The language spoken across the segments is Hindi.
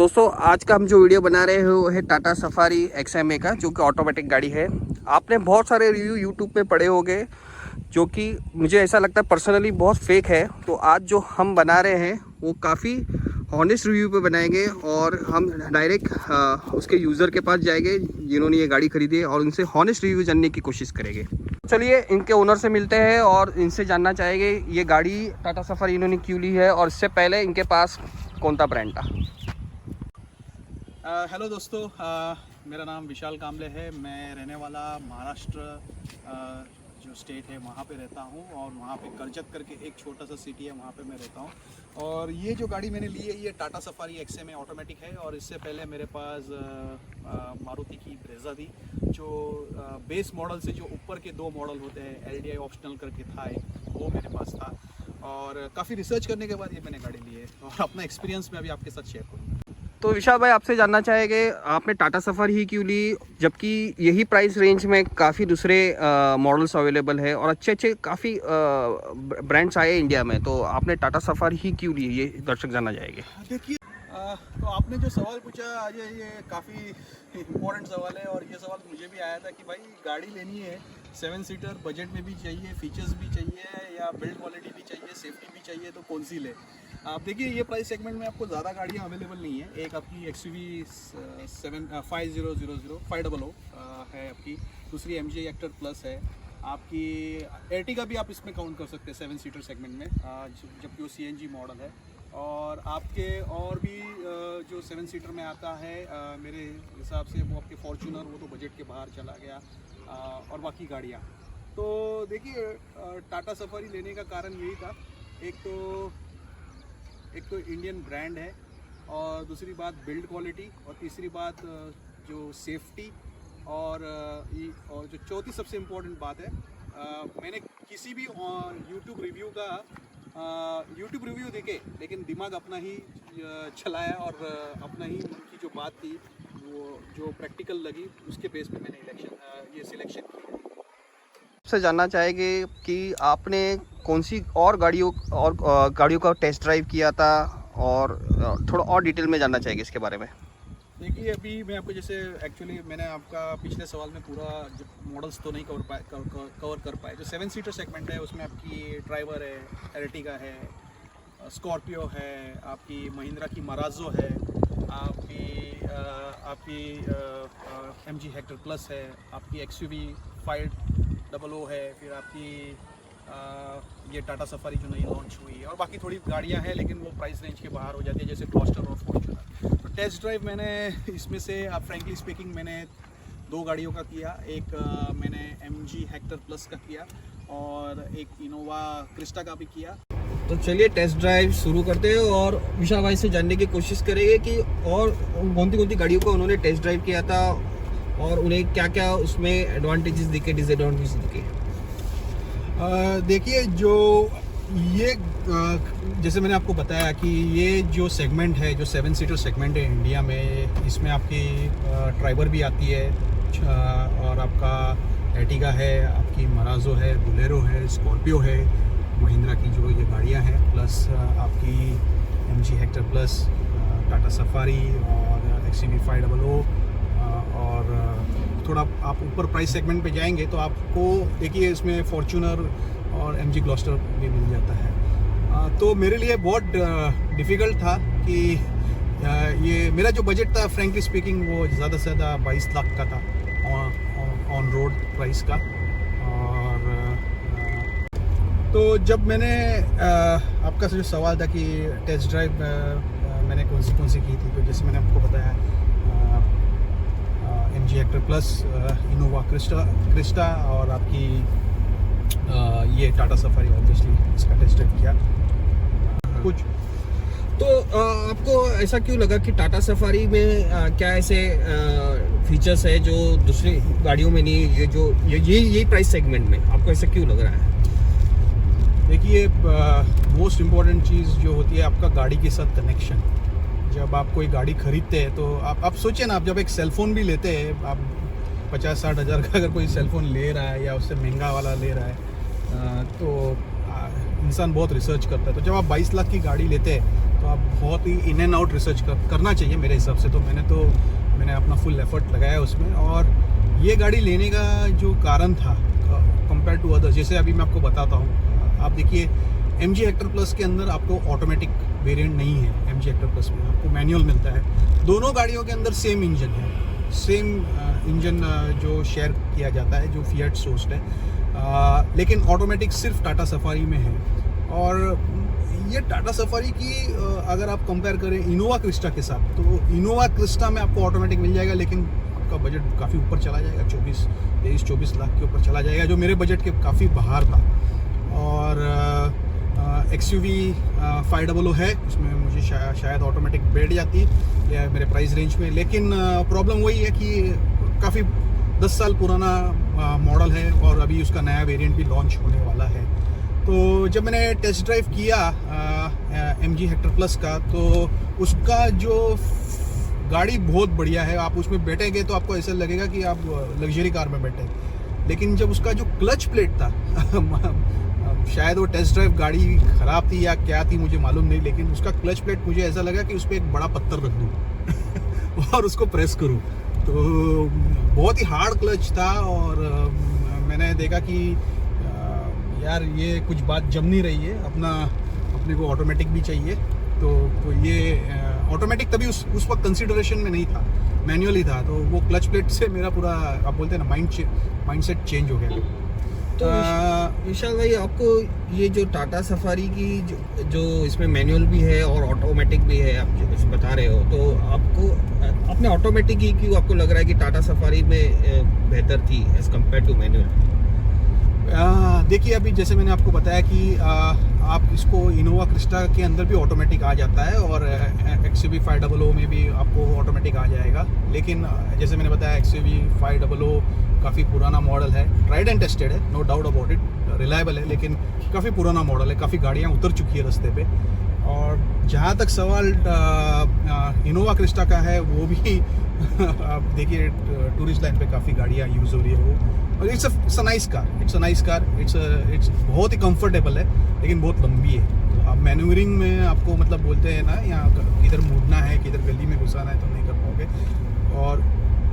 दोस्तों आज का हम जो वीडियो बना रहे हैं वो है टाटा सफारी XMA का, जो कि ऑटोमेटिक गाड़ी है। आपने बहुत सारे रिव्यू यूट्यूब पे पढ़े होंगे जो कि मुझे ऐसा लगता है पर्सनली बहुत फेक है। तो आज जो हम बना रहे हैं वो काफ़ी हॉनेस्ट रिव्यू पे बनाएंगे और हम डायरेक्ट उसके यूज़र के पास जाएंगे जिन्होंने ये गाड़ी खरीदी है और उनसे हॉनेस्ट रिव्यू जानने की कोशिश करेंगे। चलिए इनके ओनर से मिलते हैं और इनसे जानना चाहेंगे ये गाड़ी टाटा सफारी इन्होंने क्यों ली है और इससे पहले इनके पास कौन सा ब्रांड था। हेलो दोस्तों, मेरा नाम विशाल कामले है। मैं रहने वाला महाराष्ट्र जो स्टेट है वहाँ पे रहता हूँ और वहाँ पे कर्जत करके एक छोटा सा सिटी है, वहाँ पे मैं रहता हूँ। और ये जो गाड़ी मैंने ली है ये टाटा सफारी XMA ऑटोमेटिक है। और इससे पहले मेरे पास मारुति की ब्रेजा थी, जो बेस मॉडल से जो ऊपर के दो मॉडल होते हैं LDI ऑप्शनल करके था एक, वो मेरे पास था। और काफ़ी रिसर्च करने के बाद ये मैंने गाड़ी ली है और अपना एक्सपीरियंस मैं अभी आपके साथ शेयर करूँगा। तो विशाल भाई आपसे जानना चाहेंगे आपने टाटा सफारी ही क्यों ली, जबकि यही प्राइस रेंज में काफ़ी दूसरे मॉडल्स अवेलेबल है और अच्छे काफ़ी ब्रांड्स आए इंडिया में, तो आपने टाटा सफारी ही क्यों ली, ये दर्शक जानना चाहेंगे। देखिए, तो आपने जो सवाल पूछा आज ये काफ़ी इम्पोर्टेंट सवाल है और ये सवाल मुझे भी आया था कि भाई गाड़ी लेनी है 7 सीटर, बजट में भी चाहिए, फीचर्स भी चाहिए या बिल्ड क्वालिटी भी चाहिए, सेफ्टी भी चाहिए, तो कौन सी ले। आप देखिए ये प्राइस सेगमेंट में आपको ज़्यादा गाड़ियाँ अवेलेबल नहीं है। एक आपकी XUV 5000 है आपकी, दूसरी MG हेक्टर प्लस है आपकी, एर्टिगा भी आप इसमें काउंट कर सकते हैं 7 सीटर सेगमेंट में, जबकि वो CNG मॉडल है। और आपके और भी जो 7 सीटर में आता है मेरे हिसाब से वो आपके फॉर्च्यूनर, वो तो बजट के बाहर चला गया, और बाकी गाड़ियाँ। तो देखिए टाटा सफारी लेने का कारण यही था, एक तो इंडियन ब्रांड है और दूसरी बात बिल्ड क्वालिटी और तीसरी बात जो सेफ्टी और जो चौथी सबसे इम्पोर्टेंट बात है, मैंने किसी भी यूट्यूब रिव्यू देखे लेकिन दिमाग अपना ही चलाया और अपना ही उनकी जो बात थी वो जो प्रैक्टिकल लगी उसके बेस पे मैंने ये सिलेक्शन की। से जानना चाहेंगे कि आपने कौन सी और गाड़ियों का टेस्ट ड्राइव किया था और थोड़ा और डिटेल में जानना चाहेंगे इसके बारे में। देखिए अभी मैं आपको जैसे एक्चुअली मैंने आपका पिछले सवाल में पूरा मॉडल्स तो नहीं कवर कर पाए। जो 7 सीटर सेगमेंट है उसमें आपकी ड्राइवर है, एर्टिगा है, स्कॉर्पियो है, आपकी महिंद्रा की मराजो है, आपकी MG हेक्टर प्लस है, आपकी XUV 500 है, फिर आपकी ये टाटा सफारी जो नई लॉन्च हुई है, और बाकी थोड़ी गाड़ियां हैं लेकिन वो प्राइस रेंज के बाहर हो जाती है, जैसे ग्लॉस्टर और फॉर्च्यूनर। तो टेस्ट ड्राइव मैंने इसमें से फ्रैंकली स्पीकिंग मैंने 2 गाड़ियों का किया। एक मैंने MG हेक्टर प्लस का किया और एक इनोवा क्रिस्टा का भी किया। तो चलिए टेस्ट ड्राइव शुरू करते हैं और विशाल भाई से जानने की कोशिश करेंगे कि और कौन सी गाड़ियों को उन्होंने टेस्ट ड्राइव किया था और उन्हें क्या क्या उसमें एडवांटेजेस दिखे, डिसएडवांटेजेस दिखे। देखिए जो ये जैसे मैंने आपको बताया कि ये जो सेगमेंट है, जो 7 सीटर सेगमेंट है इंडिया में, इसमें आपकी ड्राइवर भी आती है और आपका एर्टिगा है, आपकी मराजो है, बोलेरो है, स्कॉर्पियो है, महिंद्रा की जो ये गाड़ियां हैं, प्लस आपकी MG Hector plus, Tata safari और XUV 500। और थोड़ा आप ऊपर प्राइस सेगमेंट पे जाएंगे तो आपको देखिए इसमें फॉर्च्यूनर और MG ग्लॉस्टर भी मिल जाता है। तो मेरे लिए बहुत डिफ़िकल्ट था कि ये मेरा जो बजट था फ्रैंकली स्पीकिंग वो ज़्यादा से ज़्यादा 22 लाख का था ऑन रोड प्राइस का। और तो जब मैंने आपका जो सवाल था कि टेस्ट ड्राइव मैंने कौन सी की थी, तो जैसे मैंने आपको बताया MG Hector plus, Innova Crysta और आपकी ये टाटा सफारी, ऑब्वियसली इसका टेस्ट ड्राइव किया कुछ। तो आपको ऐसा क्यों लगा कि टाटा सफारी में क्या ऐसे फीचर्स है जो दूसरी गाड़ियों में नहीं, ये जो यही प्राइस सेगमेंट में आपको ऐसा क्यों लग रहा है? देखिए मोस्ट इम्पॉर्टेंट चीज़ जो होती है आपका गाड़ी के साथ कनेक्शन। जब आप कोई गाड़ी खरीदते हैं तो आप सोचिए ना, आप जब एक सेलफोन भी लेते हैं, आप 50-60 हज़ार का अगर कोई सेलफोन ले रहा है या उससे महंगा वाला ले रहा है तो इंसान बहुत रिसर्च करता है। तो जब आप 22 लाख की गाड़ी लेते हैं तो आप बहुत ही इन एंड आउट रिसर्च करना चाहिए मेरे हिसाब से। तो मैंने अपना फुल एफर्ट लगाया उसमें, और ये गाड़ी लेने का जो कारण था कंपेयर टू अदर्स, जैसे अभी मैं आपको बताता हूँ। आप देखिए MG हेक्टर प्लस के अंदर आपको ऑटोमेटिक वेरिएंट नहीं है, MG हेक्टर प्लस में आपको मैनुअल मिलता है। दोनों गाड़ियों के अंदर सेम इंजन है, सेम इंजन जो शेयर किया जाता है, जो फिएट सोर्स्ड है, लेकिन ऑटोमेटिक सिर्फ टाटा सफारी में है। और ये टाटा सफारी की अगर आप कंपेयर करें इनोवा क्रिस्टा के साथ, तो इनोवा क्रिस्टा में आपको ऑटोमेटिक मिल जाएगा, लेकिन आपका बजट काफ़ी ऊपर चला जाएगा, 23-24 लाख के ऊपर चला जाएगा, जो मेरे बजट के काफ़ी बाहर था। और XUV 500 है, उसमें मुझे शायद ऑटोमेटिक बैठ जाती है या मेरे प्राइस रेंज में, लेकिन प्रॉब्लम वही है कि काफ़ी 10 साल पुराना मॉडल है और अभी उसका नया वेरिएंट भी लॉन्च होने वाला है। तो जब मैंने टेस्ट ड्राइव किया MG हेक्टर प्लस का, तो उसका जो गाड़ी बहुत बढ़िया है। आप उसमें बैठेंगे तो आपको ऐसा लगेगा कि आप लग्जरी कार में बैठे, लेकिन जब उसका जो क्लच प्लेट था शायद वो टेस्ट ड्राइव गाड़ी ख़राब थी या क्या थी मुझे मालूम नहीं, लेकिन उसका क्लच प्लेट मुझे ऐसा लगा कि उस पर एक बड़ा पत्थर रख दूँ और उसको प्रेस करूँ। तो बहुत ही हार्ड क्लच था, और मैंने देखा कि यार ये कुछ बात जम नहीं रही है, अपने को ऑटोमेटिक भी चाहिए। तो ये ऑटोमेटिक तभी उस वक्त कंसिडरेशन में नहीं था, मैनुअल ही था। तो वो क्लच प्लेट से मेरा पूरा, आप बोलते हैं ना, माइंडसेट चेंज हो गया। तो विशाल भाई, आपको ये जो टाटा सफारी की जो इसमें मैनुअल भी है और ऑटोमेटिक भी है, आप जो कुछ बता रहे हो, तो आपने ऑटोमेटिक ही क्यों आपको लग रहा है कि टाटा सफारी में बेहतर थी एज कम्पेयर टू मैनुअल? देखिए अभी जैसे मैंने आपको बताया कि आप इसको इनोवा क्रिस्टा के अंदर भी ऑटोमेटिक आ जाता है, और XUV 500 में भी आपको ऑटोमेटिक आ जाएगा। लेकिन जैसे मैंने बताया XUV 500 काफ़ी पुराना मॉडल है, ट्राइड एंड टेस्टेड है, no doubt about it, reliable है, लेकिन काफ़ी पुराना मॉडल है, काफ़ी गाड़ियाँ उतर चुकी है रास्ते पे। और जहाँ तक सवाल इनोवा क्रिस्टा का है, वो भी आप देखिए टूरिस्ट लाइन पे काफ़ी गाड़ियाँ यूज़ हो रही है वो, और it's a nice car, it's बहुत ही कंफर्टेबल है, लेकिन बहुत लंबी है। तो आप मैन्यूवरिंग में आपको मतलब बोलते हैं ना, यहाँ किधर मुड़ना है, किधर गली में घुसाना है, तो नहीं कर पाओगे। और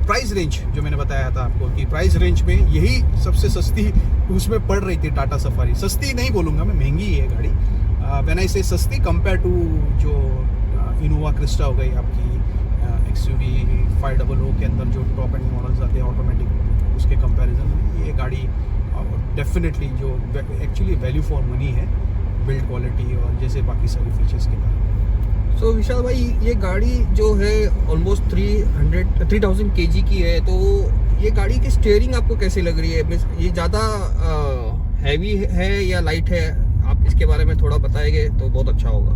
प्राइस रेंज जो मैंने बताया था आपको कि प्राइस रेंज में यही सबसे सस्ती उसमें पड़ रही थी टाटा सफारी। सस्ती नहीं बोलूँगा मैं, महंगी है गाड़ी, व्हेन आई से सस्ती कंपेयर टू जो इनोवा क्रिस्टा हो गई आपकी, XUV 500 के अंदर जो टॉप एंड मॉडल्स आते हैं ऑटोमेटिक, उसके कंपैरिजन में ये गाड़ी डेफिनेटली जो एक्चुअली वैल्यू फॉर मनी है, बिल्ड क्वालिटी और जैसे बाकी सारे फीचर्स के कारण। सो विशाल भाई, ये गाड़ी जो है ऑलमोस्ट 3000 kg की है, तो ये गाड़ी की स्टीयरिंग आपको कैसी लग रही है? ये ज़्यादा हैवी है या लाइट है? आप इसके बारे में थोड़ा बताएंगे तो बहुत अच्छा होगा।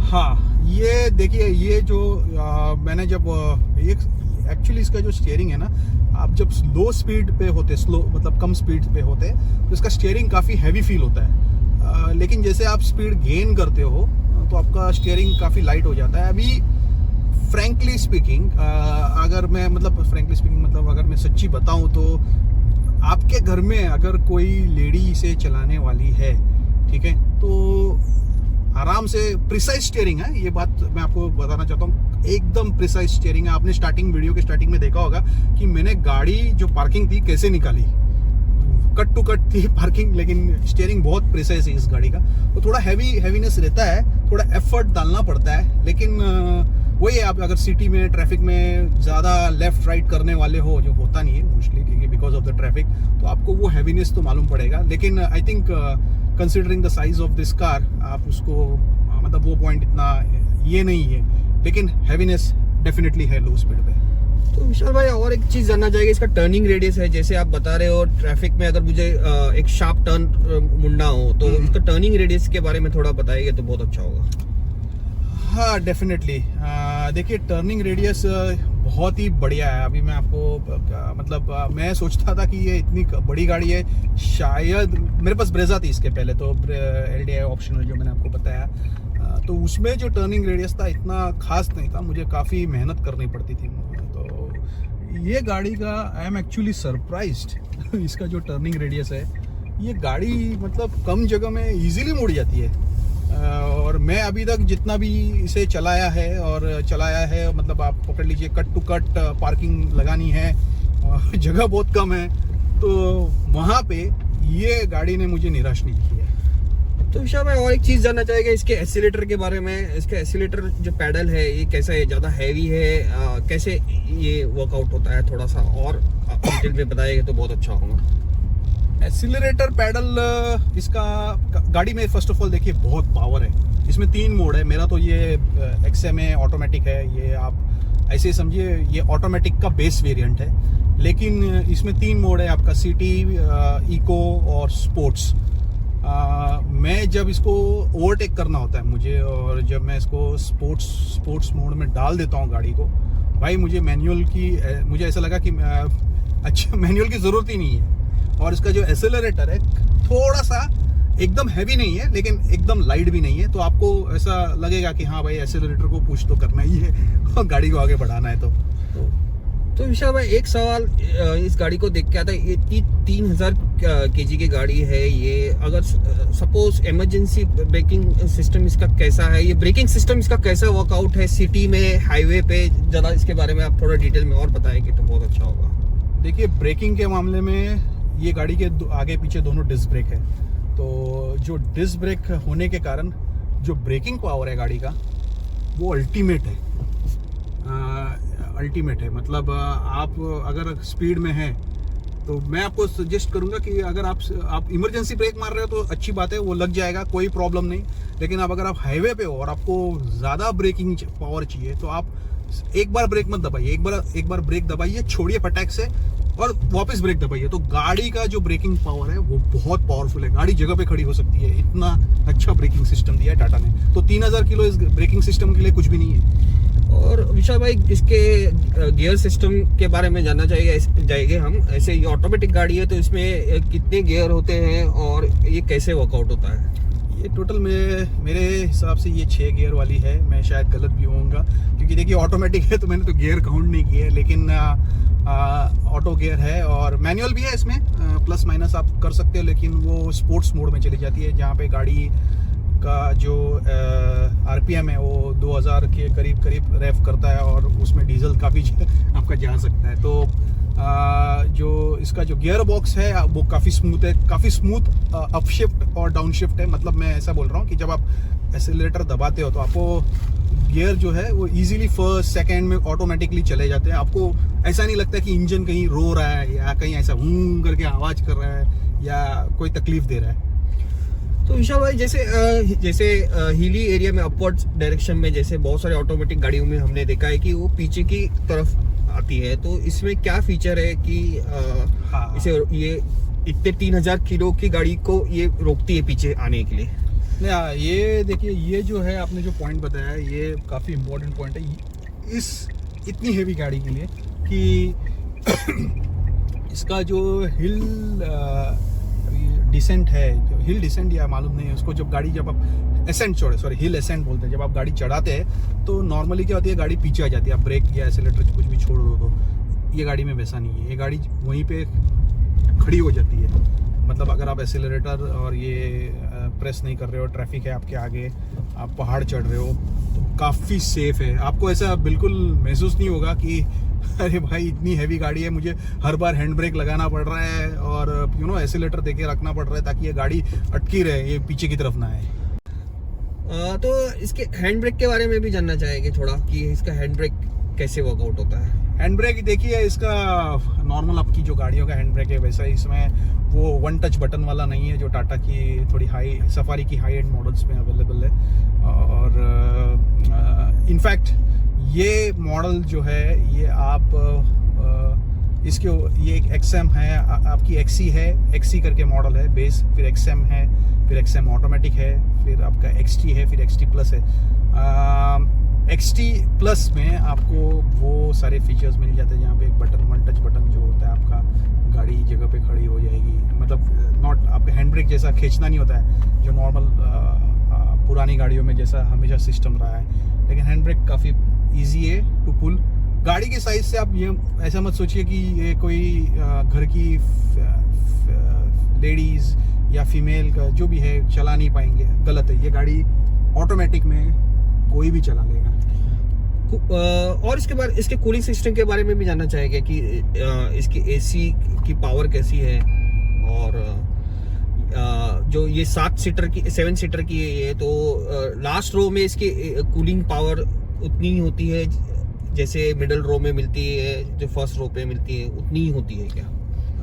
हाँ, ये देखिए, ये जो मैंने जब एक्चुअली इसका जो स्टीयरिंग है ना, आप जब स्लो स्पीड पे होते, स्लो मतलब कम स्पीड पे होते, तो इसका स्टीयरिंग काफ़ी हैवी फील होता है, लेकिन जैसे आप स्पीड गेन करते हो तो आपका स्टीयरिंग काफ़ी लाइट हो जाता है। अभी फ्रैंकली स्पीकिंग अगर मैं सच्ची बताऊं, तो आपके घर में अगर कोई लेडी इसे चलाने वाली है, ठीक है, तो आराम से प्रिसाइज स्टीयरिंग है, ये बात मैं आपको बताना चाहता हूँ, एकदम प्रिसाइज स्टीयरिंग है। आपने वीडियो के स्टार्टिंग में देखा होगा कि मैंने गाड़ी जो पार्किंग थी कैसे निकाली, कट टू कट थी पार्किंग, लेकिन स्टीयरिंग बहुत प्रिसाइज है इस गाड़ी का। तो थोड़ा हैवीनेस रहता है, थोड़ा एफर्ट डालना पड़ता है, लेकिन वही है, आप अगर सिटी में ट्रैफिक में ज़्यादा लेफ्ट राइट करने वाले हो, जो होता नहीं है मोस्टली क्योंकि बिकॉज ऑफ द ट्रैफिक, तो आपको वो हैवीनेस तो मालूम पड़ेगा। लेकिन I think considering the size of this car, आप उसको मतलब वो पॉइंट इतना ये नहीं है, लेकिन हैवीनेस डेफिनेटली है लो स्पीड पे। तो विशाल भाई, और एक चीज़ जानना चाहिए, इसका टर्निंग रेडियस है, जैसे आप बता रहे हो ट्रैफिक में अगर मुझे एक शार्प टर्न मुड़ना हो, तो इसका टर्निंग रेडियस के बारे में थोड़ा बताइए तो बहुत अच्छा होगा। हाँ डेफिनेटली, देखिए टर्निंग रेडियस बहुत ही बढ़िया है। अभी मैं आपको मतलब मैं सोचता था कि ये इतनी बड़ी गाड़ी है, शायद मेरे पास ब्रेजा थी इसके पहले, तो LDI ऑप्शनल जो मैंने आपको बताया, तो उसमें जो टर्निंग रेडियस था इतना खास नहीं था, मुझे काफ़ी मेहनत करनी पड़ती थी। तो ये गाड़ी का आई एम एक्चुअली सरप्राइज्ड इसका जो टर्निंग रेडियस है, ये गाड़ी मतलब कम जगह में इजीली मुड़ जाती है। और मैं अभी तक जितना भी इसे चलाया है मतलब आप पकड़ लीजिए कट टू कट पार्किंग लगानी है और जगह बहुत कम है, तो वहाँ पे ये गाड़ी ने मुझे निराश नहीं किया। तो विशाल मैं और एक चीज़ जानना चाहेगा इसके एसिलेटर के बारे में। इसके एसिलेटर जो पैडल है ये कैसा है, ज़्यादा हैवी है, कैसे ये वर्कआउट होता है, थोड़ा सा और डिटेल में बताइएगा तो बहुत अच्छा होगा। एक्सीलरेटर पैडल इसका गाड़ी में फर्स्ट ऑफ ऑल देखिए बहुत पावर है। इसमें 3 मोड है। मेरा तो ये XMA ऑटोमेटिक है, ये आप ऐसे ही समझिए ये ऑटोमेटिक का बेस वेरिएंट है, लेकिन इसमें 3 मोड है आपका, सिटी, इको और स्पोर्ट्स। मैं जब इसको ओवरटेक करना होता है मुझे, और जब मैं इसको स्पोर्ट्स मोड में डाल देता हूँ गाड़ी को, भाई मुझे ऐसा लगा कि अच्छा मैनुअल की ज़रूरत ही नहीं है। और इसका जो एक्सेलरेटर है थोड़ा सा एकदम हैवी नहीं है लेकिन एकदम लाइट भी नहीं है, तो आपको ऐसा लगेगा कि हाँ भाई एक्सेलरेटर को पुश तो करना ही है और गाड़ी को आगे बढ़ाना है। तो विशाल भाई एक सवाल इस गाड़ी को देख के आता है, ये 3000 kg की गाड़ी है ये, अगर सपोज इमरजेंसी ब्रेकिंग सिस्टम इसका कैसा है, ये ब्रेकिंग सिस्टम इसका कैसा वर्कआउट है सिटी में, हाईवे पे, ज़रा इसके बारे में आप थोड़ा डिटेल में और बताएंगे तो बहुत अच्छा होगा। देखिए ब्रेकिंग के मामले में ये गाड़ी के आगे पीछे दोनों डिस्क ब्रेक है, तो जो डिस्क ब्रेक होने के कारण जो ब्रेकिंग पावर है गाड़ी का वो अल्टीमेट है। मतलब आप अगर स्पीड में हैं तो मैं आपको सजेस्ट करूंगा कि अगर आप इमरजेंसी ब्रेक मार रहे हो तो अच्छी बात है, वो लग जाएगा, कोई प्रॉब्लम नहीं। लेकिन अब अगर आप हाईवे पे हो और आपको ज़्यादा ब्रेकिंग पावर चाहिए तो आप एक बार ब्रेक मत दबाइए, एक बार ब्रेक दबाइए, छोड़िए फटाक से और वापस ब्रेक दबाइए। तो गाड़ी का जो ब्रेकिंग पावर है वो बहुत पावरफुल है, गाड़ी जगह पे खड़ी हो सकती है, इतना अच्छा ब्रेकिंग सिस्टम दिया है टाटा ने। तो 3000 किलो इस ब्रेकिंग सिस्टम के लिए कुछ भी नहीं है। और विशाल भाई इसके गियर सिस्टम के बारे में जानना जाएंगे हम। ऐसे ये ऑटोमेटिक गाड़ी है तो इसमें कितने गियर होते हैं और ये कैसे वर्कआउट होता है? ये टोटल मेरे हिसाब से ये 6 गियर वाली है, मैं शायद गलत भी होऊंगा क्योंकि देखिए ऑटोमेटिक है तो मैंने तो गियर काउंट नहीं किए, लेकिन ऑटो गियर है और मैनुअल भी है इसमें, प्लस माइनस आप कर सकते हो, लेकिन वो स्पोर्ट्स मोड में चली जाती है जहाँ पे गाड़ी का जो RPM है वो 2000 के करीब रेफ करता है और उसमें डीजल काफ़ी आपका जा सकता है। तो जो इसका जो गियर बॉक्स है वो काफ़ी स्मूथ है, काफ़ी स्मूथ अपशिफ्ट और डाउनशिफ्ट है। मतलब मैं ऐसा बोल रहा हूँ कि जब आप एक्सेलरेटर दबाते हो तो आपको गियर जो है वो इजीली फर्स्ट सेकंड में ऑटोमेटिकली चले जाते हैं। आपको ऐसा नहीं लगता कि इंजन कहीं रो रहा है या कहीं ऐसा हूं करके आवाज़ कर रहा है या कोई तकलीफ दे रहा है। तो विशाल भाई जैसे हिली एरिया में अपवर्ड डायरेक्शन में जैसे बहुत सारे ऑटोमेटिक गाड़ियों में हमने देखा है कि वो पीछे की तरफ आती है, तो इसमें क्या फीचर है कि इसे ये इतने 3000 किलो की गाड़ी को ये रोकती है पीछे आने के लिए? ये देखिए ये जो है आपने जो पॉइंट बताया ये काफ़ी इम्पोर्टेंट पॉइंट है इस इतनी हेवी गाड़ी के लिए कि इसका जो हिल डिसेंट है, हिल डिसेंट या मालूम नहीं है उसको, जब आप एसेंट हिल एसेंट बोलते हैं, जब आप गाड़ी चढ़ाते हैं तो नॉर्मली क्या होती है गाड़ी पीछे आ जाती है, आप ब्रेक या एक्सेलरेटर कुछ भी छोड़ दो तो ये गाड़ी में वैसा नहीं है, ये गाड़ी वहीं पे खड़ी हो जाती है। मतलब अगर आप एक्सेलरेटर और ये प्रेस नहीं कर रहे हो, ट्रैफिक है आपके आगे, आप पहाड़ चढ़ रहे हो तो काफ़ी सेफ है। आपको ऐसा बिल्कुल महसूस नहीं होगा कि अरे भाई इतनी हैवी गाड़ी है, मुझे हर बार हैंड ब्रेक लगाना पड़ रहा है और एक्सेलरेटर देके रखना पड़ रहा है ताकि ये गाड़ी अटकी रहे, ये पीछे की तरफ ना आए। तो इसके हैंड ब्रेक के बारे में भी जानना चाहेंगे थोड़ा कि इसका हैंड ब्रेक कैसे वर्कआउट होता है? हैंड ब्रेक देखिए इसका नॉर्मल आपकी जो गाड़ियों का हैंड ब्रेक है वैसा ही इसमें वो 1 टच बटन वाला नहीं है जो टाटा की थोड़ी हाई सफारी की हाई एंड मॉडल्स में अवेलेबल है। और इनफैक्ट ये मॉडल जो है ये आप इसके ये एक XM है, आपकी XC है, XC करके मॉडल है बेस, फिर XM है, फिर XM ऑटोमेटिक है, फिर आपका XT है, फिर XT प्लस है। XT प्लस में आपको वो सारे फीचर्स मिल जाते हैं जहाँ पे एक बटन 1 टच बटन जो होता है आपका गाड़ी जगह पे खड़ी हो जाएगी। मतलब नॉट आपका हैंड ब्रेक जैसा खींचना नहीं होता है जो नॉर्मल पुरानी गाड़ियों में जैसा हमेशा सिस्टम रहा है, लेकिन हैंड ब्रेक काफ़ी ईजी है टू पुल। गाड़ी के साइज से आप ये ऐसा मत सोचिए कि ये कोई घर की लेडीज़ या फीमेल का जो भी है चला नहीं पाएंगे, गलत है। ये गाड़ी ऑटोमेटिक में कोई भी चला लेगा। और इसके कूलिंग सिस्टम के बारे में भी जानना चाहेंगे कि इसकी एसी की पावर कैसी है, और जो ये 7 सीटर की है ये, तो लास्ट रो में इसकी कूलिंग पावर उतनी ही होती है जैसे मिडिल रो में मिलती है, जो फर्स्ट रो पे मिलती है उतनी ही होती है क्या?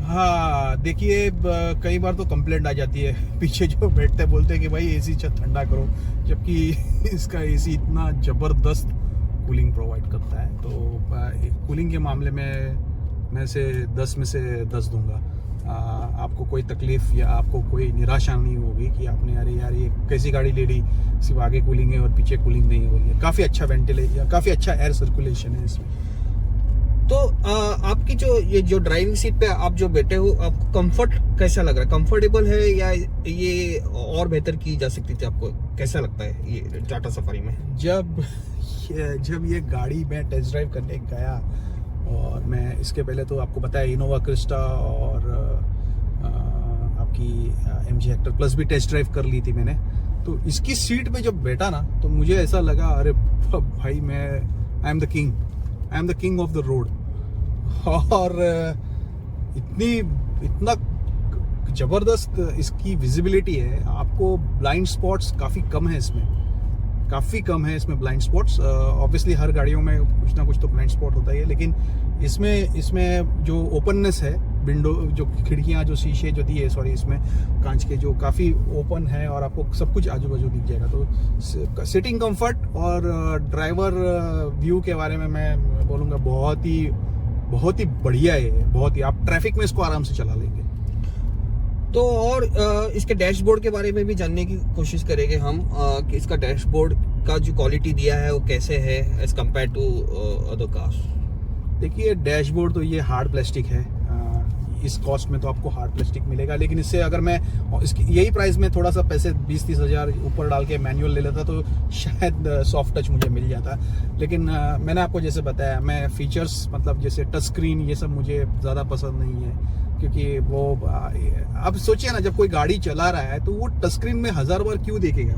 हाँ देखिए, कई बार तो कंप्लेंट आ जाती है, पीछे जो बैठते बोलते हैं कि भाई एसी ठंडा करो, जबकि इसका एसी इतना ज़बरदस्त कूलिंग प्रोवाइड करता है। तो कूलिंग के मामले में मैं से 10 में से 10 दूंगा। आपको कोई तकलीफ या आपको कोई निराशा नहीं होगी कि आपने अरे यार ये कैसी गाड़ी ले ली, सिर्फ आगे कूलिंग है और पीछे कूलिंग नहीं हो रही है। काफ़ी अच्छा वेंटिलेशन, काफ़ी अच्छा एयर सर्कुलेशन है इसमें। तो आपकी जो ड्राइविंग सीट पे आप जो बैठे हो, आपको कंफर्ट कैसा लग रहा है? कंफर्टेबल है या ये और बेहतर की जा सकती थी? आपको कैसा लगता है ये टाटा सफारी में? जब ये गाड़ी मैं टेस्ट ड्राइव करने गया, और मैं इसके पहले तो आपको पता है इनोवा क्रिस्टा और आपकी MG हेक्टर प्लस भी टेस्ट ड्राइव कर ली थी मैंने। तो इसकी सीट पे जब बैठा ना, तो मुझे ऐसा लगा अरे भाई I am the king of the road. और इतना ज़बरदस्त इसकी विजिबिलिटी है। आपको ब्लाइंड स्पॉट्स काफ़ी कम है इसमें ब्लाइंड स्पॉट्स। ऑब्वियसली हर गाड़ियों में कुछ ना कुछ तो ब्लाइंड स्पॉट होता ही है, लेकिन इसमें जो ओपननेस है, विंडो जो खिड़कियां जो शीशे जो दिए सॉरी इसमें कांच के जो काफ़ी ओपन है, और आपको सब कुछ आजू बाजू दिख जाएगा। तो सिटिंग कंफर्ट और ड्राइवर व्यू के बारे में मैं बोलूँगा बहुत ही बढ़िया है। बहुत ही आप ट्रैफिक में इसको आराम से चला लेंगे। तो और इसके डैशबोर्ड के बारे में भी जानने की कोशिश करेंगे हम कि इसका डैशबोर्ड का जो क्वालिटी दिया है वो कैसे है as compare to other cars. देखिए डैशबोर्ड तो ये हार्ड प्लास्टिक है। इस कॉस्ट में तो आपको हार्ड प्लास्टिक मिलेगा, लेकिन इससे अगर मैं इसकी यही प्राइस में थोड़ा सा पैसे 20-30 हज़ार ऊपर डाल के मैनुअल ले लेता तो शायद सॉफ्ट टच मुझे मिल जाता। लेकिन मैंने आपको जैसे बताया, मैं फीचर्स मतलब जैसे टच स्क्रीन ये सब मुझे ज़्यादा पसंद नहीं है, क्योंकि वो अब सोचिए ना, जब कोई गाड़ी चला रहा है तो वो टच स्क्रीन में 1000 बार क्यों देखेगा?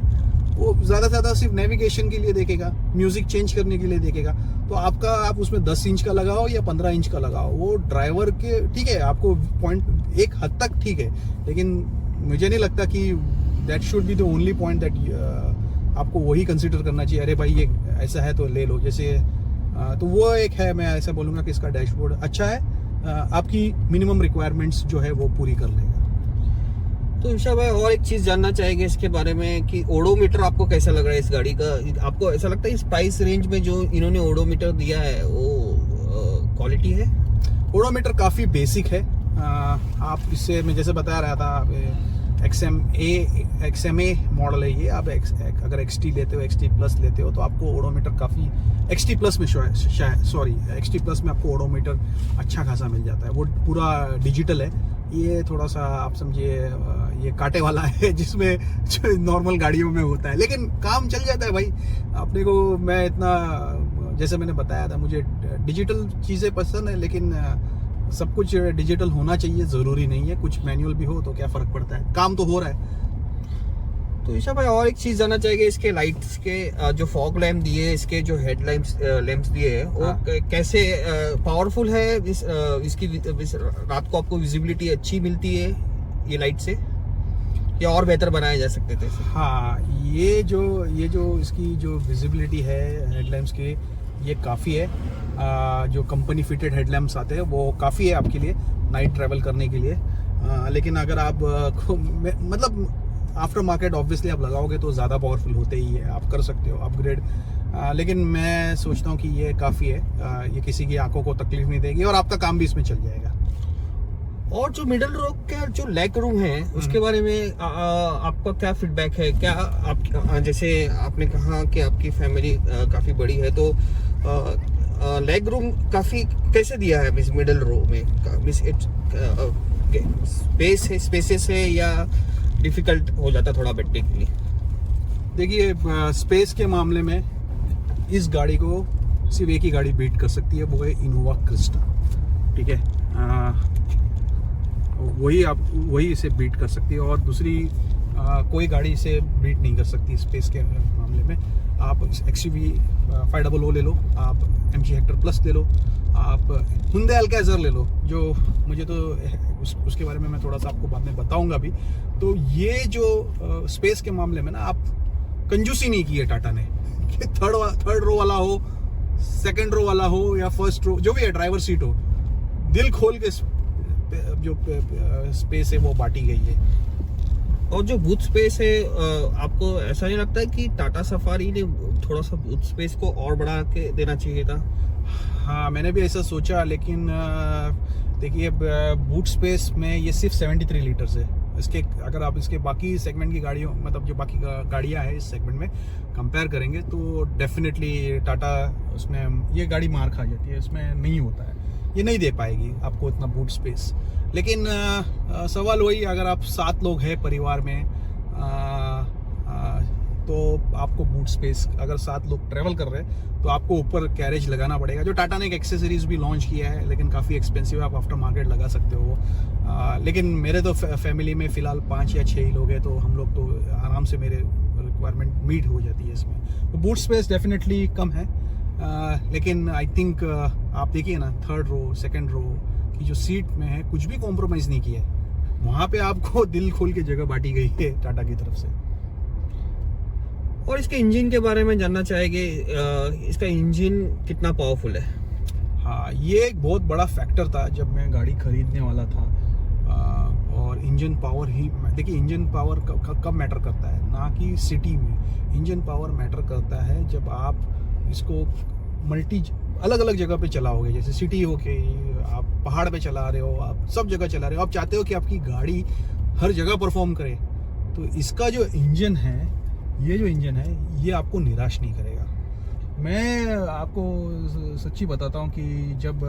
वो ज़्यादा से ज़्यादा सिर्फ नेविगेशन के लिए देखेगा, म्यूज़िक चेंज करने के लिए देखेगा। तो आप उसमें 10 इंच का लगाओ या 15 इंच का लगाओ, वो ड्राइवर के ठीक है, आपको पॉइंट एक हद तक ठीक है, लेकिन मुझे नहीं लगता कि that should be the only point that आपको वही कंसिडर करना चाहिए। अरे भाई ये ऐसा है तो ले लो, जैसे तो वो एक है। मैं ऐसा बोलूँगा कि इसका डैशबोर्ड अच्छा है, आपकी मिनिमम रिक्वायरमेंट्स जो है वो पूरी कर लेगा। तो ईशा भाई और एक चीज़ जानना चाहेंगे इसके बारे में कि ओडोमीटर आपको कैसा लग रहा है इस गाड़ी का? आपको ऐसा लगता है इस प्राइस रेंज में जो इन्होंने ओडोमीटर दिया है वो क्वालिटी है? ओडोमीटर काफ़ी बेसिक है। आप इससे मैं जैसे बता रहा था XMA मॉडल है ये। आप अगर XT लेते हो, XT प्लस लेते हो, तो आपको ओडोमीटर काफ़ी XT प्लस में XT प्लस में आपको ओडोमीटर अच्छा खासा मिल जाता है। वो पूरा डिजिटल है। ये थोड़ा सा आप समझिए ये कांटे वाला है, जिसमें जो नॉर्मल गाड़ियों में होता है, लेकिन काम चल जाता है भाई अपने को। मैं इतना जैसे मैंने बताया था, मुझे डिजिटल चीज़ें पसंद है, लेकिन सब कुछ डिजिटल होना चाहिए ज़रूरी नहीं है। कुछ मैनुअल भी हो तो क्या फ़र्क पड़ता है, काम तो हो रहा है। तो ईशा भाई और एक चीज़ जानना चाहेंगे, इसके लाइट्स के जो फॉग लैम्प दिए, इसके जो हेड लैम्प्स दिए हैं वो कैसे पावरफुल है? इसकी रात को आपको विजिबिलिटी अच्छी मिलती है ये लाइट से, या और बेहतर बनाए जा सकते थे इसे? हाँ, ये जो इसकी जो विजिबिलिटी है हेडलैम्प्स की, ये काफ़ी है। जो कंपनी फिटेड हेडलैम्प्स आते हैं वो काफ़ी है आपके लिए नाइट ट्रैवल करने के लिए। लेकिन अगर आप मतलब आफ्टर मार्केट ऑब्वियसली आप लगाओगे तो ज़्यादा पावरफुल होते ही है, आप कर सकते हो अपग्रेड। लेकिन मैं सोचता हूँ कि ये काफ़ी है। ये किसी की आंखों को तकलीफ नहीं देगी और आपका काम भी इसमें चल जाएगा। और जो मिडल रो का जो लेग रूम है उसके बारे में आपका क्या फीडबैक है? क्या आप जैसे आपने कहा कि आपकी फैमिली काफ़ी बड़ी है, तो लेग रूम काफ़ी कैसे दिया है मिस मिडल रो में? स्पेसियस है या डिफिकल्ट हो जाता थोड़ा बैठने के लिए? देखिए स्पेस के मामले में इस गाड़ी को सिर्फ एक ही गाड़ी बीट कर सकती है, वो है इनोवा क्रिस्टा। ठीक है, वही इसे बीट कर सकती है। और दूसरी कोई गाड़ी इसे बीट नहीं कर सकती स्पेस के मामले में। आप XUV 500 ले लो, आप MG हेक्टर प्लस ले लो, आप Hyundai Alcazar ले लो, जो मुझे तो उसके बारे में मैं थोड़ा सा आपको बाद में बताऊंगा भी। तो ये जो स्पेस के मामले में ना आप कंजूसी नहीं की है टाटा ने कि थर्ड रो वाला हो, सेकंड रो वाला हो या फर्स्ट रो, जो भी है ड्राइवर सीट हो, दिल खोल के जो स्पेस है वो बांटी गई है। और जो बूथ स्पेस है, आपको ऐसा नहीं लगता है कि टाटा सफारी ने थोड़ा सा बूथ स्पेस को और बढ़ा के देना चाहिए था? हाँ, मैंने भी ऐसा सोचा, लेकिन देखिए बूट स्पेस में ये सिर्फ 73 लीटर्स है। इसके अगर आप इसके बाकी सेगमेंट की गाड़ियों, मतलब जो बाकी गाड़ियाँ हैं इस सेगमेंट में कंपेयर करेंगे तो डेफिनेटली टाटा उसमें ये गाड़ी मार खा जाती है, इसमें नहीं होता है, ये नहीं दे पाएगी आपको इतना बूट स्पेस। लेकिन सवाल वही, अगर आप 7 लोग हैं परिवार में तो आपको बूट स्पेस, अगर 7 लोग ट्रैवल कर रहे हैं तो आपको ऊपर कैरेज लगाना पड़ेगा, जो टाटा ने एक एक्सेसरीज भी लॉन्च किया है, लेकिन काफ़ी एक्सपेंसिव है, आप आफ्टर मार्केट लगा सकते हो। लेकिन मेरे तो फैमिली में फ़िलहाल 5 या 6 ही लोग हैं, तो हम लोग तो आराम से मेरे रिक्वायरमेंट मीट हो जाती है इसमें। तो बूट स्पेस डेफिनेटली कम है, लेकिन आई थिंक आप देखिए ना, थर्ड रो सेकंड रो की जो सीट में है कुछ भी कॉम्प्रोमाइज़ नहीं किया है, वहाँ पे आपको दिल खोल के जगह बांटी गई है टाटा की तरफ से। और इसके इंजन के बारे में जानना चाहेंगे, इसका इंजन कितना पावरफुल है? हाँ, ये एक बहुत बड़ा फैक्टर था जब मैं गाड़ी खरीदने वाला था। और इंजन पावर ही, देखिए इंजन पावर कब मैटर करता है, ना कि सिटी में। इंजन पावर मैटर करता है जब आप इसको अलग अलग जगह पे चलाओगे, जैसे सिटी हो के आप पहाड़ पे चला रहे हो, आप सब जगह चला रहे हो, आप चाहते हो कि आपकी गाड़ी हर जगह परफॉर्म करे, तो इसका जो इंजन है, ये जो इंजन है, ये आपको निराश नहीं करेगा। मैं आपको सच्ची बताता हूँ कि जब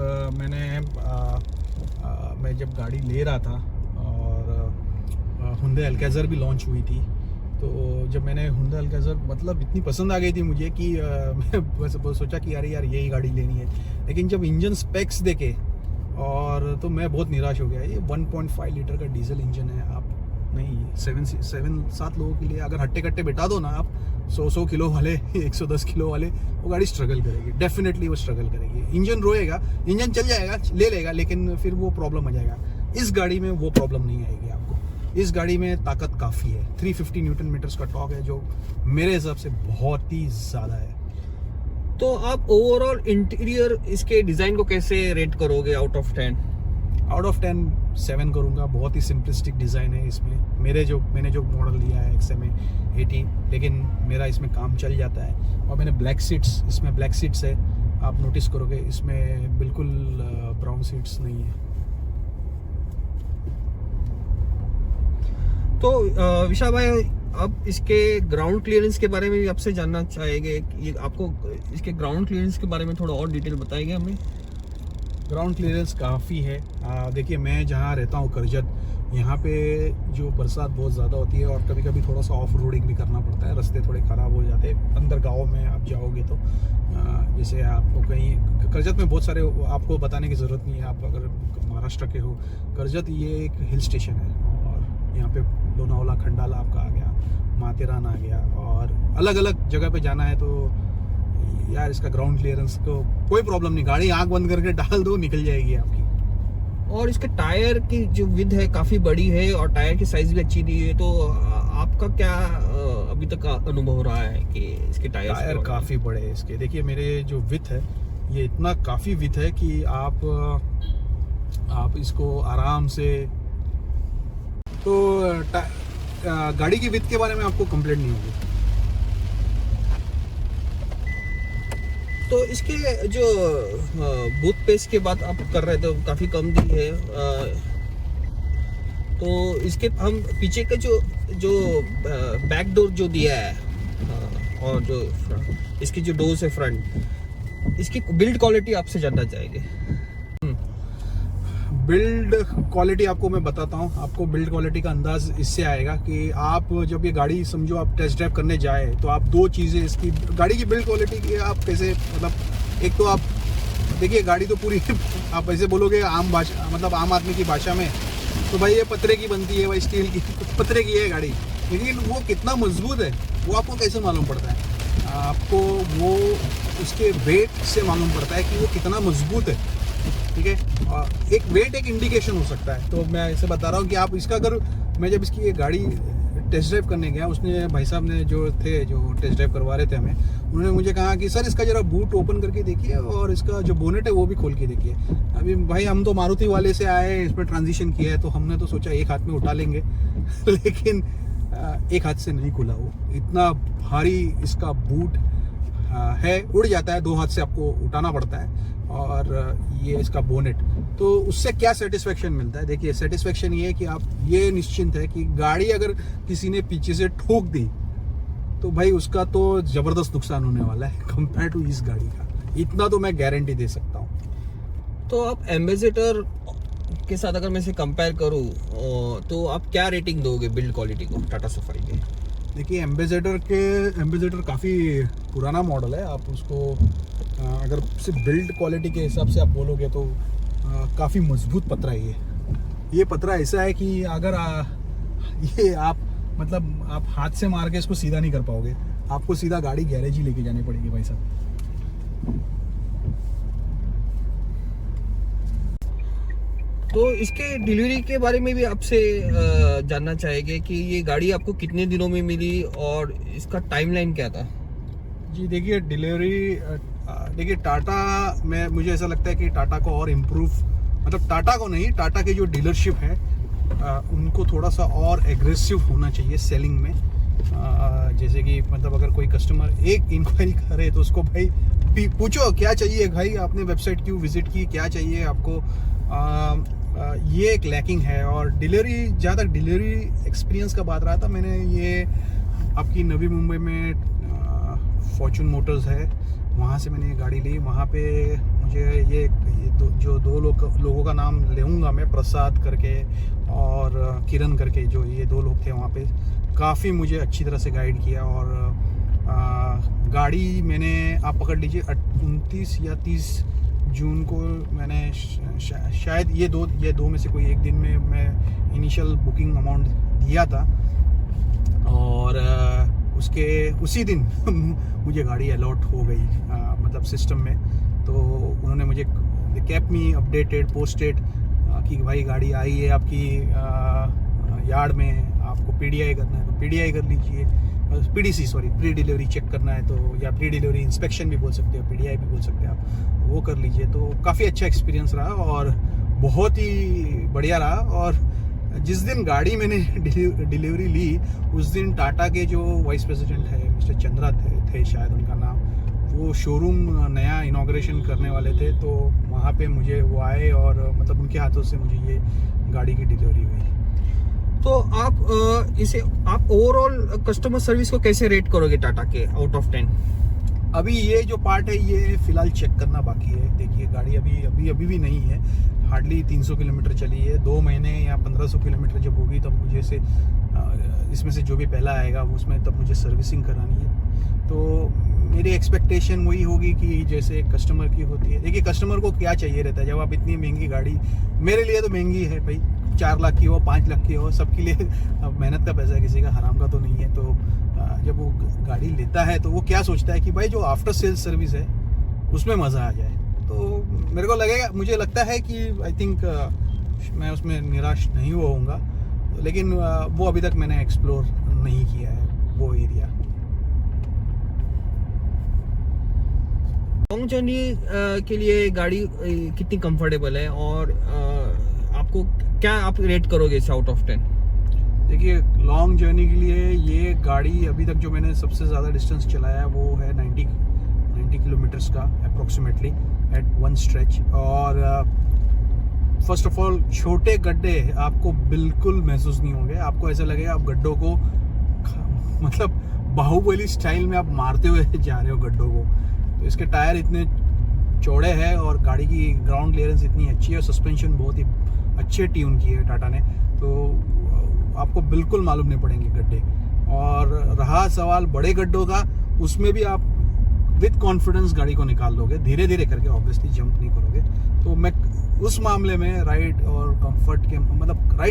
मैं जब गाड़ी ले रहा था और Hyundai Alcazar भी लॉन्च हुई थी, तो जब मैंने Hyundai Alcazar, मतलब इतनी पसंद आ गई थी मुझे कि मैं बस सोचा कि यार यही गाड़ी लेनी है। लेकिन जब इंजन स्पेक्स देखे और तो मैं बहुत निराश हो गया। ये 1.5 लीटर का डीजल इंजन है, आप नहीं 7 लोगों के लिए अगर हट्टे कट्टे बिठा दो ना आप, 100 किलो वाले 110 किलो वाले, वो गाड़ी स्ट्रगल करेगी, डेफिनेटली वो स्ट्रगल करेगी। इंजन रोएगा, इंजन चल जाएगा, ले लेगा, लेकिन फिर वो प्रॉब्लम आ जाएगा। इस गाड़ी में वो प्रॉब्लम नहीं आएगी आपको। इस गाड़ी में ताकत काफ़ी है, 350 न्यूटन मीटर्स का टॉर्क है, जो मेरे हिसाब से बहुत ही ज़्यादा है। तो आप ओवरऑल इंटीरियर इसके डिज़ाइन को कैसे रेट करोगे आउट ऑफ 10? आउट ऑफ 10 7 करूँगा। बहुत ही सिंपलिस्टिक डिज़ाइन है इसमें। मैंने जो मॉडल लिया है XMA 80, लेकिन मेरा इसमें काम चल जाता है। और मैंने इसमें ब्लैक सीट्स है, आप नोटिस करोगे इसमें बिल्कुल ब्राउन सीट्स नहीं है। तो विशाल भाई, अब इसके ग्राउंड क्लियरेंस के बारे में भी आपसे जानना चाहेंगे कि आपको इसके ग्राउंड क्लियरेंस के बारे में थोड़ा और डिटेल बताएंगे हमें। ग्राउंड क्लियरेंस काफ़ी है। देखिए, मैं जहाँ रहता हूँ करजत, यहाँ पे जो बरसात बहुत ज़्यादा होती है और कभी कभी थोड़ा सा ऑफ रोडिंग भी करना पड़ता है, रास्ते थोड़े ख़राब हो जाते हैं। अंदर गाँव में आप जाओगे तो जैसे आपको कहीं करजत में बहुत सारे, आपको बताने की ज़रूरत नहीं है, आप अगर महाराष्ट्र के हो, करजत ये एक हिल स्टेशन है और यहाँ पे लोनावाला, खंडाला आपका आ गया, माथेरान आ गया, और अलग अलग जगह पे जाना है तो यार इसका ग्राउंड क्लियरेंस को कोई प्रॉब्लम नहीं, गाड़ी आंख बंद करके डाल दो, निकल जाएगी आपकी। और इसके टायर की जो विड्थ है काफ़ी बड़ी है और टायर की साइज़ भी अच्छी दी है, तो आपका क्या अभी तक अनुभव रहा है कि इसके टायर काफ़ी बड़े हैं इसके? देखिए, मेरे जो विड्थ है ये इतना काफ़ी विड्थ है कि आप इसको आराम से, तो गाड़ी की विड्थ के बारे में आपको कंप्लेंट नहीं होगी। तो इसके जो बूथ पेस के बात आप कर रहे थे काफ़ी कम दी है, तो इसके हम पीछे का जो बैक डोर जो दिया है और जो इसकी जो डोर्स है फ्रंट, इसकी बिल्ड क्वालिटी आपसे जानना चाहेंगे। बिल्ड क्वालिटी आपको मैं बताता हूँ। आपको बिल्ड क्वालिटी का अंदाज इससे आएगा कि आप जब ये गाड़ी समझो आप टेस्ट ड्राइव करने जाए तो आप दो चीज़ें इसकी गाड़ी की बिल्ड क्वालिटी की आप कैसे, मतलब एक तो आप देखिए गाड़ी तो पूरी आप ऐसे बोलोगे आम भाषा, मतलब आम आदमी की भाषा में, तो भाई ये पतरे की बनती है, भाई स्टील की पतरे की है गाड़ी, लेकिन वो कितना मजबूत है वो आपको कैसे मालूम पड़ता है? आपको वो उसके वेट से मालूम पड़ता है कि वो कितना मजबूत है। ठीक है, एक वेट एक इंडिकेशन हो सकता है। तो मैं ऐसे बता रहा हूँ कि आप इसका अगर, मैं जब इसकी ये गाड़ी टेस्ट ड्राइव करने गया, उसने भाई साहब ने जो टेस्ट ड्राइव करवा रहे थे हमें, उन्होंने मुझे कहा कि सर इसका जरा बूट ओपन करके देखिए और इसका जो बोनेट है वो भी खोल के देखिए। अभी भाई हम तो मारुति वाले से आए, इस पर ट्रांजिशन किया है, तो हमने तो सोचा एक हाथ में उठा लेंगे लेकिन एक हाथ से नहीं खुला। वो इतना भारी इसका बूट है, उड़ जाता है, दो हाथ से आपको उठाना पड़ता है। और ये इसका बोनेट, तो उससे क्या सेटिस्फेक्शन मिलता है? देखिए सेटिस्फेक्शन ये है कि आप ये निश्चिंत है कि गाड़ी अगर किसी ने पीछे से ठोक दी तो भाई उसका तो ज़बरदस्त नुकसान होने वाला है कंपेयर टू इस गाड़ी का। इतना तो मैं गारंटी दे सकता हूँ। तो आप एम्बेसडर के साथ अगर मैं इसे कंपेयर करूँ तो आप क्या रेटिंग दोगे बिल्ड क्वालिटी को टाटा सफारी के? देखिए एम्बेसडर काफ़ी पुराना मॉडल है। आप उसको अगर सिर्फ बिल्ड क्वालिटी के हिसाब से आप बोलोगे तो काफ़ी मजबूत पतरा है ये पतरा ऐसा है कि अगर ये आप मतलब आप हाथ से मार के इसको सीधा नहीं कर पाओगे, आपको सीधा गाड़ी गैरेज ही लेके जानी पड़ेगी भाई साहब। तो इसके डिलीवरी के बारे में भी आपसे जानना चाहेंगे कि ये गाड़ी आपको कितने दिनों में मिली और इसका टाइमलाइन क्या था? जी देखिए डिलीवरी, देखिए टाटा में मुझे ऐसा लगता है कि टाटा को और इम्प्रूव, मतलब टाटा को नहीं, टाटा के जो डीलरशिप है उनको थोड़ा सा और एग्रेसिव होना चाहिए सेलिंग में। जैसे कि मतलब अगर कोई कस्टमर एक इंक्वायरी करे तो उसको भाई पूछो क्या चाहिए भाई, आपने वेबसाइट क्यों विजिट की, क्या चाहिए आपको। ये एक लैकिंग है। और डिलीवरी, जहाँ तक डिलीवरी एक्सपीरियंस का बात रहा था, मैंने ये आपकी नवी मुंबई में फॉर्चून मोटर्स है, वहाँ से मैंने ये गाड़ी ली। वहाँ पे मुझे ये दो लोगों का नाम लूँगा मैं, प्रसाद करके और किरण करके, जो ये दो लोग थे वहाँ पे, काफ़ी मुझे अच्छी तरह से गाइड किया। और गाड़ी मैंने, आप पकड़ लीजिए 29 या 30 जून को मैंने शायद ये दो में से कोई एक दिन में मैं इनिशियल बुकिंग अमाउंट दिया था और उसके उसी दिन मुझे गाड़ी अलॉट हो गई मतलब सिस्टम में। तो उन्होंने मुझे केप मी अपडेटेड, पोस्टेड कि भाई गाड़ी आई है आपकी यार्ड में, आपको पीडीआई करना है तो पीडीआई कर लीजिए, PDC sorry pre delivery check करना है तो, या प्री डिलीवरी इंस्पेक्शन भी बोल सकते हो, पीडीआई भी बोल सकते हैं आप, वो कर लीजिए। तो काफ़ी अच्छा एक्सपीरियंस रहा और बहुत ही बढ़िया रहा। और जिस दिन गाड़ी मैंने डिलीवरी ली उस दिन टाटा के जो वाइस प्रेसिडेंट है मिस्टर चंद्रा थे शायद उनका नाम, वो शोरूम नया इनॉग्रेशन करने वाले थे। तो वहाँ पे मुझे वो आए और मतलब उनके हाथों से मुझे ये गाड़ी की डिलीवरी हुई। तो आप ओवरऑल कस्टमर सर्विस को कैसे रेट करोगे टाटा के आउट ऑफ 10? अभी ये जो पार्ट है ये फिलहाल चेक करना बाकी है। देखिए गाड़ी अभी भी नहीं है, हार्डली 300 किलोमीटर चली है। 2 महीने या 1500 किलोमीटर जब होगी तब मुझे इसमें से जो भी पहला आएगा उसमें तब मुझे सर्विसिंग करानी है। तो मेरी एक्सपेक्टेशन वही होगी कि जैसे कस्टमर की होती है। देखिए कस्टमर को क्या चाहिए रहता है, जब आप इतनी महंगी गाड़ी, मेरे लिए तो महंगी है भाई, 4 लाख की हो 5 लाख की हो, सबके लिए अब मेहनत का पैसा है, किसी का हराम का तो नहीं है। तो जब वो गाड़ी लेता है तो वो क्या सोचता है कि भाई जो आफ्टर सेल्स सर्विस है उसमें मज़ा आ जाए। तो मुझे लगता है कि आई थिंक मैं उसमें निराश नहीं होऊंगा, लेकिन वो अभी तक मैंने एक्सप्लोर नहीं किया है वो एरिया। लॉन्ग जर्नी के लिए गाड़ी कितनी कंफर्टेबल है और आपको क्या आप रेट करोगे इसे आउट ऑफ 10? देखिए लॉन्ग जर्नी के लिए ये गाड़ी अभी तक जो मैंने सबसे ज़्यादा डिस्टेंस चलाया है वो है 90 किलोमीटर्स का अप्रोक्सीमेटली एट वन स्ट्रेच। और फर्स्ट ऑफ ऑल छोटे गड्ढे आपको बिल्कुल महसूस नहीं होंगे, आपको ऐसा लगेगा आप गड्ढों को मतलब बाहुबली स्टाइल में आप मारते हुए जा रहे हो गड्ढों को। तो इसके टायर इतने चौड़े हैं और गाड़ी की ग्राउंड क्लियरेंस इतनी अच्छी है, सस्पेंशन बहुत ही अच्छे ट्यून की है टाटा ने, तो आपको बिल्कुल मालूम नहीं पड़ेंगे गड्ढे। और रहा सवाल बड़े गड्ढों का, उसमें भी आप विद कॉन्फिडेंस गाड़ी को निकाल दोगे, धीरे धीरे करके, ऑब्वियसली जंप नहीं करोगे। तो मैं उस मामले में राइड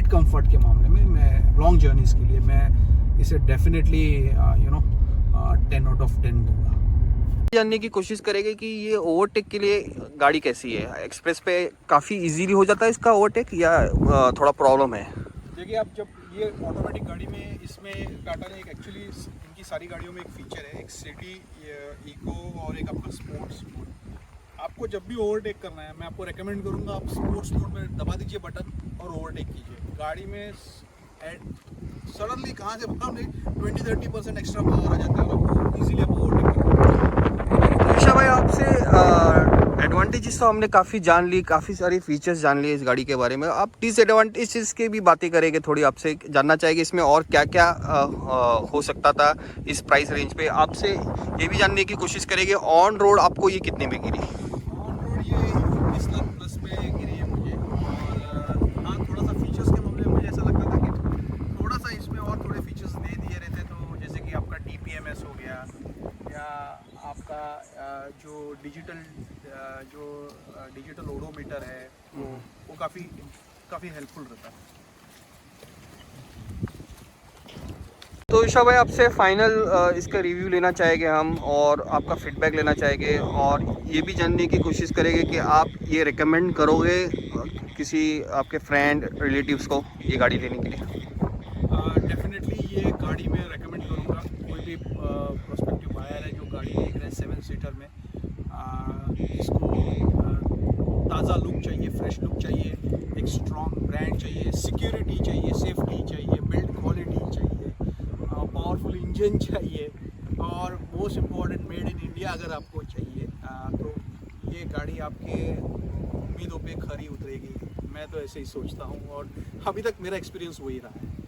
कंफर्ट के मामले में मैं लॉन्ग जर्नीज़ के लिए मैं इसे डेफिनेटली 10 आउट ऑफ 10 दूंगा। जानने की कोशिश करेंगे कि ये ओवरटेक के लिए गाड़ी कैसी है। एक्सप्रेस पे काफ़ी इजीली हो जाता है इसका ओवरटेक या थोड़ा प्रॉब्लम है? देखिए, आप जब ये ऑटोमेटिक गाड़ी में, इसमें टाटा ने एक एक्चुअली इनकी सारी गाड़ियों में एक फीचर है, एक सिटी, इको और एक आपका स्पोर्ट्स मोड। आपको जब भी ओवरटेक करना है, मैं आपको रेकमेंड करूंगा आप स्पोर्ट्स मोड में दबा दीजिए बटन और ओवरटेक कीजिए। गाड़ी में सडनली कहाँ से बताऊँ नहीं 20-30% एक्स्ट्रा पावर आ जाता है और इजीली आप ओवरटेक कर ईशा भाई, आपसे एडवांटेजेस तो हमने काफ़ी जान ली, काफ़ी सारी फीचर्स जान लिए इस गाड़ी के बारे में। आप डिसएडवांटेजेस की भी बातें करेंगे, थोड़ी आपसे जानना चाहेंगे इसमें और क्या क्या हो सकता था इस प्राइस रेंज पे। आपसे ये भी जानने की कोशिश करेंगे ऑन रोड आपको ये कितने में गिरी? ऑन रोड ये 19 लाख प्लस में गिरी है मुझे। और हाँ, थोड़ा सा फीचर्स के मामले में मुझे ऐसा लगता था कि थोड़ा सा इसमें और थोड़े फीचर्स दे दिए रहते, तो जैसे कि आपका DPMS हो गया, या आपका जो डिजिटल ओडोमीटर है वो काफ़ी हेल्पफुल रहता है। तो ईशा भाई, आपसे फाइनल इसका रिव्यू लेना चाहेंगे हम और आपका फीडबैक लेना चाहेंगे और ये भी जानने की कोशिश करेंगे कि आप ये रिकमेंड करोगे किसी आपके फ्रेंड रिलेटिव्स को ये गाड़ी लेने के लिए? डेफिनेटली ये गाड़ी मैं रेकमेंड करूँगा। कोई भी प्रोस्पेक्टिव बायर है जो गाड़ी देख रहे हैं 7 सीटर में, इसको ताज़ा लुक चाहिए, फ्रेश लुक चाहिए, एक स्ट्रॉन्ग ब्रांड चाहिए, सिक्योरिटी चाहिए, सेफ्टी चाहिए, बिल्ड क्वालिटी चाहिए, पावरफुल इंजन चाहिए और most important made in India अगर आपको चाहिए तो ये गाड़ी आपके उम्मीदों पे खरी उतरेगी। मैं तो ऐसे ही सोचता हूँ और अभी तक मेरा एक्सपीरियंस वही रहा है।